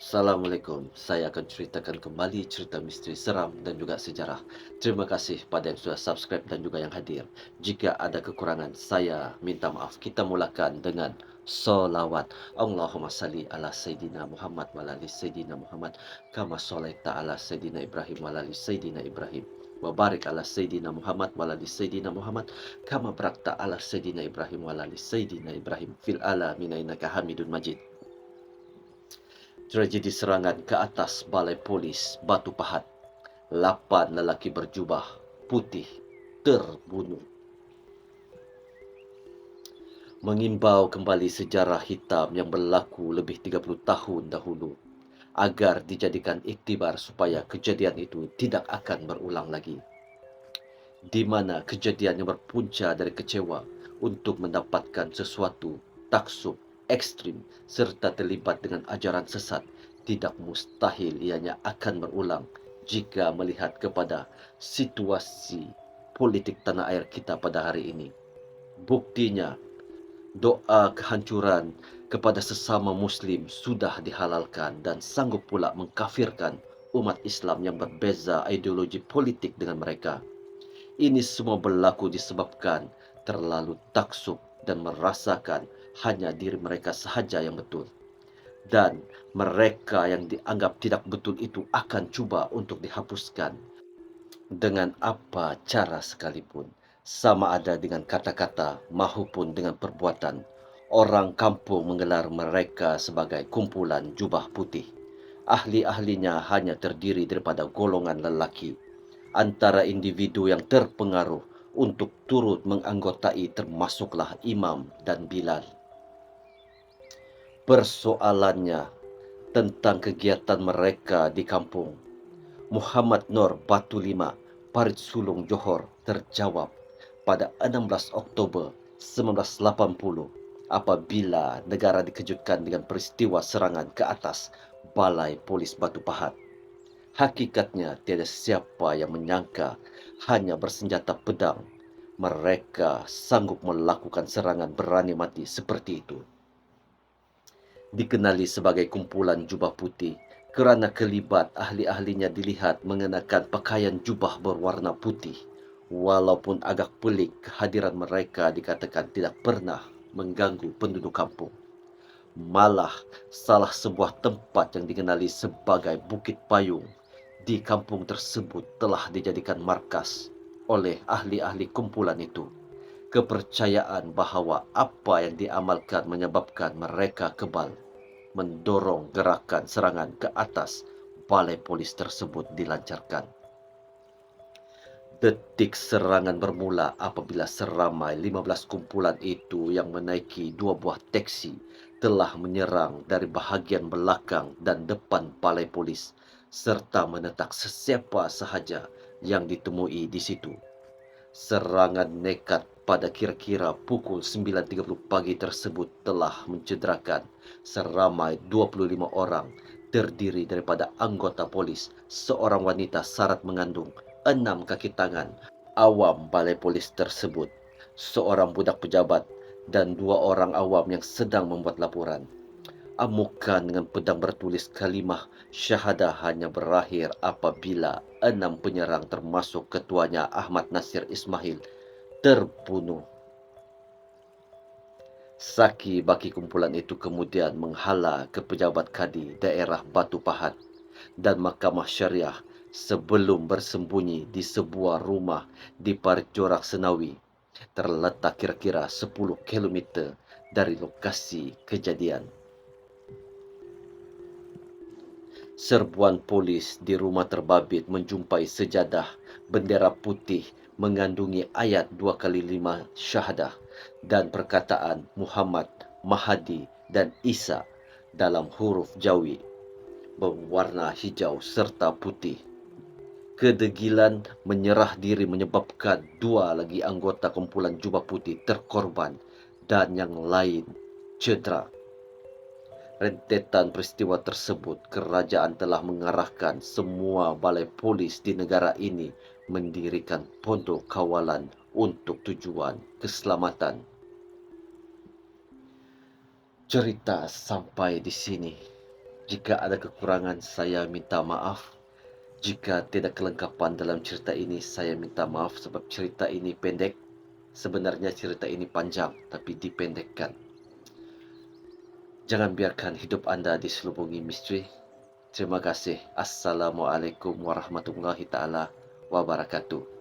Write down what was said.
Assalamualaikum. Saya akan ceritakan kembali cerita misteri seram dan juga sejarah. Terima kasih pada yang sudah subscribe dan juga yang hadir. Jika ada kekurangan, saya minta maaf. Kita mulakan dengan solawat. Allahumma salli ala Sayyidina Muhammad wa ala ali Sayyidina Muhammad. Kama sholaita ala Sayyidina Ibrahim wa ala ali Sayyidina Ibrahim. Wa barik ala Sayyidina Muhammad wa ala ali Sayyidina Muhammad. Kama barakta ala Sayyidina Ibrahim wa ala ali Sayyidina Ibrahim. Fil alamin innaka hamidun majid. Tragedi serangan ke atas balai polis Batu Pahat. 8 lelaki berjubah putih terbunuh. Mengimbau kembali sejarah hitam yang berlaku lebih 30 tahun dahulu agar dijadikan iktibar supaya kejadian itu tidak akan berulang lagi. Di mana kejadian yang berpunca dari kecewa untuk mendapatkan sesuatu taksub ekstrim serta terlibat dengan ajaran sesat, tidak mustahil ianya akan berulang jika melihat kepada situasi politik tanah air kita pada hari ini. Buktinya, doa kehancuran kepada sesama muslim sudah dihalalkan dan sanggup pula mengkafirkan umat Islam yang berbeza ideologi politik dengan mereka. Ini semua berlaku disebabkan terlalu taksub dan merasakan hanya diri mereka sahaja yang betul. Dan mereka yang dianggap tidak betul itu akan cuba untuk dihapuskan dengan apa cara sekalipun. Sama ada dengan kata-kata maupun dengan perbuatan. Orang kampung menggelar mereka sebagai kumpulan jubah putih. Ahli-ahlinya hanya terdiri daripada golongan lelaki antara individu yang terpengaruh untuk turut menganggotai termasuklah Imam dan Bilal. Persoalannya tentang kegiatan mereka di kampung. Muhammad Nur Batu Lima, Parit Sulung Johor terjawab pada 16 Oktober 1980 apabila negara dikejutkan dengan peristiwa serangan ke atas Balai Polis Batu Pahat. Hakikatnya tiada siapa yang menyangka hanya bersenjata pedang mereka sanggup melakukan serangan berani mati seperti itu. Dikenali sebagai kumpulan jubah putih kerana kelibat ahli-ahlinya dilihat mengenakan pakaian jubah berwarna putih. Walaupun agak pelik, kehadiran mereka dikatakan tidak pernah mengganggu penduduk kampung. Malah salah sebuah tempat yang dikenali sebagai Bukit Payung di kampung tersebut telah dijadikan markas oleh ahli-ahli kumpulan itu. Kepercayaan bahawa apa yang diamalkan menyebabkan mereka kebal mendorong gerakan serangan ke atas balai polis tersebut dilancarkan. Detik serangan bermula apabila seramai 15 kumpulan itu yang menaiki 2 buah teksi telah menyerang dari bahagian belakang dan depan balai polis serta menetak sesiapa sahaja yang ditemui di situ. Serangan nekat pada kira-kira pukul 9.30 pagi tersebut telah mencederakan seramai 25 orang terdiri daripada anggota polis, seorang wanita syarat mengandung, 6 kaki tangan, awam balai polis tersebut, seorang budak pejabat dan 2 orang awam yang sedang membuat laporan. Amukan dengan pedang bertulis kalimah syahadah hanya berakhir apabila 6 penyerang termasuk ketuanya Ahmad Nasir Ismail terbunuh. Saki baki kumpulan itu kemudian menghala ke pejabat kadi daerah Batu Pahat dan Mahkamah Syariah sebelum bersembunyi di sebuah rumah di Parit Jorak Senawi, terletak kira-kira 10 kilometer dari lokasi kejadian. Serbuan polis di rumah terbabit menjumpai sejadah bendera putih mengandungi ayat 2 kali 5 syahadah dan perkataan Muhammad, Mahdi dan Isa dalam huruf Jawi berwarna hijau serta putih. Kedegilan menyerah diri menyebabkan 2 lagi anggota kumpulan jubah putih terkorban dan yang lain cedera. Rentetan peristiwa tersebut, kerajaan telah mengarahkan semua balai polis di negara ini mendirikan pondok kawalan untuk tujuan keselamatan. Cerita sampai di sini. Jika ada kekurangan, saya minta maaf. Jika tidak kelengkapan dalam cerita ini, saya minta maaf sebab cerita ini pendek. Sebenarnya cerita ini panjang, tapi dipendekkan. Jangan biarkan hidup Anda diselubungi misteri. Terima kasih. Assalamualaikum warahmatullahi taala wabarakatuh.